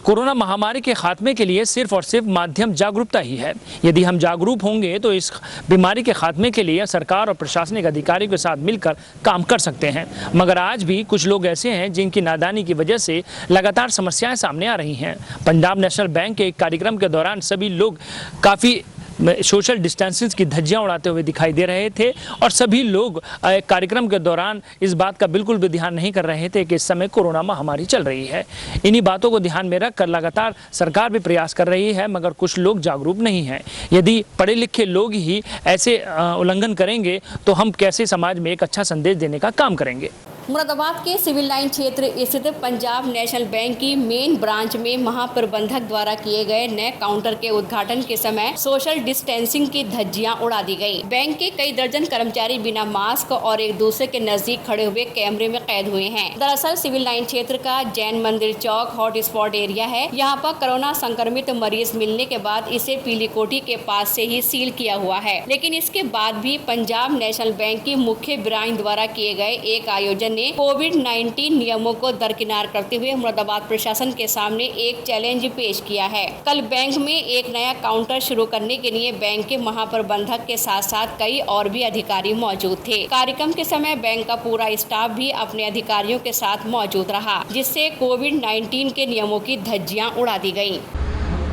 Corona महामारी के खात्मे के लिए सिर्फ और सिर्फ माध्यम जागरूकता ही है। यदि हम जागरूक होंगे तो इस बीमारी के खात्मे के लिए सरकार और प्रशासनिक अधिकारियों के साथ मिलकर काम कर सकते हैं। मगर आज भी कुछ लोग ऐसे हैं जिनकी नादानी की वजह से लगातार समस्याएं सामने आ रही हैं। पंजाब नेशनल बैंक के एक कार्यक्रम के दौरान सभी लोग काफ़ी सोशल डिस्टेंसिंग की धज्जियां उड़ाते हुए दिखाई दे रहे थे और सभी लोग कार्यक्रम के दौरान इस बात का बिल्कुल भी ध्यान नहीं कर रहे थे कि इस समय कोरोना महामारी चल रही है। इन्हीं बातों को ध्यान में रखकर लगातार सरकार भी प्रयास कर रही है, मगर कुछ लोग जागरूक नहीं हैं। यदि पढ़े लिखे लोग ही ऐसे उल्लंघन करेंगे तो हम कैसे समाज में एक अच्छा संदेश देने का काम करेंगे। मुरादाबाद के सिविल लाइन क्षेत्र स्थित पंजाब नेशनल बैंक की मेन ब्रांच में महाप्रबंधक द्वारा किए गए नए काउंटर के उद्घाटन के समय सोशल डिस्टेंसिंग की धज्जियां उड़ा दी गई। बैंक के कई दर्जन कर्मचारी बिना मास्क और एक दूसरे के नजदीक खड़े हुए कैमरे में कैद हुए हैं। दरअसल सिविल लाइन क्षेत्र का जैन मंदिर चौक हॉट स्पॉट एरिया है। यहाँ पर कोरोना संक्रमित मरीज मिलने के बाद इसे पीली कोठी के पास से ही सील किया हुआ है, लेकिन इसके बाद भी पंजाब नेशनल बैंक की मुख्य ब्रांच द्वारा किए गए एक आयोजन ने कोविड-19 नियमों को दरकिनार करते हुए मुरादाबाद प्रशासन के सामने एक चैलेंज पेश किया है। कल बैंक में एक नया काउंटर शुरू करने के लिए बैंक के महाप्रबंधक के साथ साथ कई और भी अधिकारी मौजूद थे। कार्यक्रम के समय बैंक का पूरा स्टाफ भी अपने अधिकारियों के साथ मौजूद रहा, जिससे कोविड-19 के नियमों की धज्जियां उड़ा दी गयी।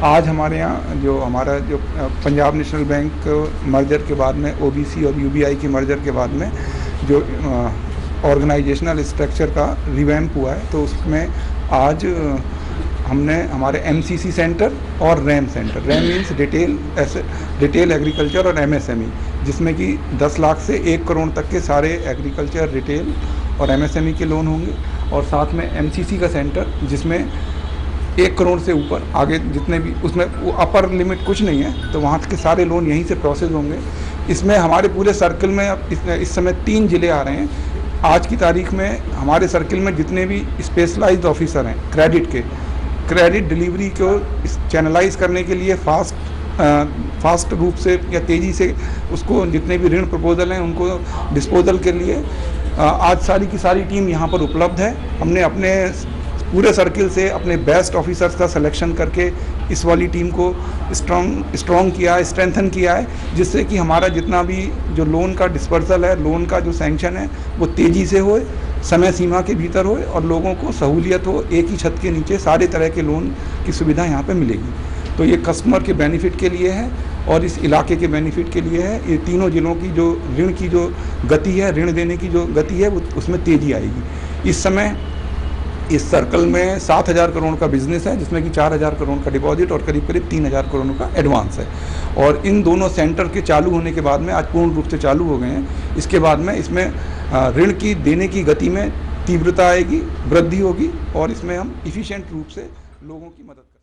आज हमारे यहाँ हमारा पंजाब नेशनल बैंक मर्जर के बाद में ओबीसी और यूबीआई की मर्जर के बाद में जो ऑर्गेनाइजेशनल स्ट्रक्चर का रिवैम्प हुआ है, तो उसमें आज हमने हमारे एमसीसी सेंटर और RAM centre, RAM means detail agriculture और एमएसएमई, जिसमें कि 10 लाख से 1 करोड़ तक के सारे एग्रीकल्चर, रिटेल और एमएसएमई के लोन होंगे, और साथ में एमसीसी का सेंटर जिसमें 1 करोड़ से ऊपर आगे जितने भी, उसमें वो अपर लिमिट कुछ नहीं है, तो वहाँ के सारे लोन यहीं से प्रोसेस होंगे। इसमें हमारे पूरे सर्कल में अब इस समय 3 ज़िले आ रहे हैं। आज की तारीख में हमारे सर्किल में जितने भी स्पेशलाइज्ड ऑफिसर हैं क्रेडिट डिलीवरी को चैनलाइज करने के लिए फास्ट रूप से या तेज़ी से उसको जितने भी ऋण प्रपोजल हैं उनको डिस्पोजल के लिए आज सारी की सारी टीम यहाँ पर उपलब्ध है। हमने अपने पूरे सर्किल से अपने बेस्ट ऑफिसर्स का सिलेक्शन करके इस वाली टीम को स्ट्रॉन्ग किया है, स्ट्रेंथन किया है, जिससे कि हमारा जितना भी जो लोन का डिस्पर्सल है, लोन का जो सैंक्शन है, वो तेज़ी से होए, समय सीमा के भीतर होए और लोगों को सहूलियत हो। एक ही छत के नीचे सारे तरह के लोन की सुविधा यहाँ पे मिलेगी। तो ये कस्टमर के बेनिफिट के लिए है और इस इलाके के बेनिफिट के लिए है। ये तीनों ज़िलों की जो ऋण की जो गति है, ऋण देने की जो गति है, वो उसमें तेज़ी आएगी। इस समय इस सर्कल में 7,000 करोड़ का बिजनेस है, जिसमें कि 4,000 करोड़ का डिपॉजिट और करीब 3,000 करोड़ का एडवांस है। और इन दोनों सेंटर के चालू होने के बाद में आज पूर्ण रूप से चालू हो गए हैं। इसके बाद में इसमें ऋण की देने की गति में तीव्रता आएगी, वृद्धि होगी और इसमें हम इफ़िशिएंट रूप से लोगों की मदद करेंगे।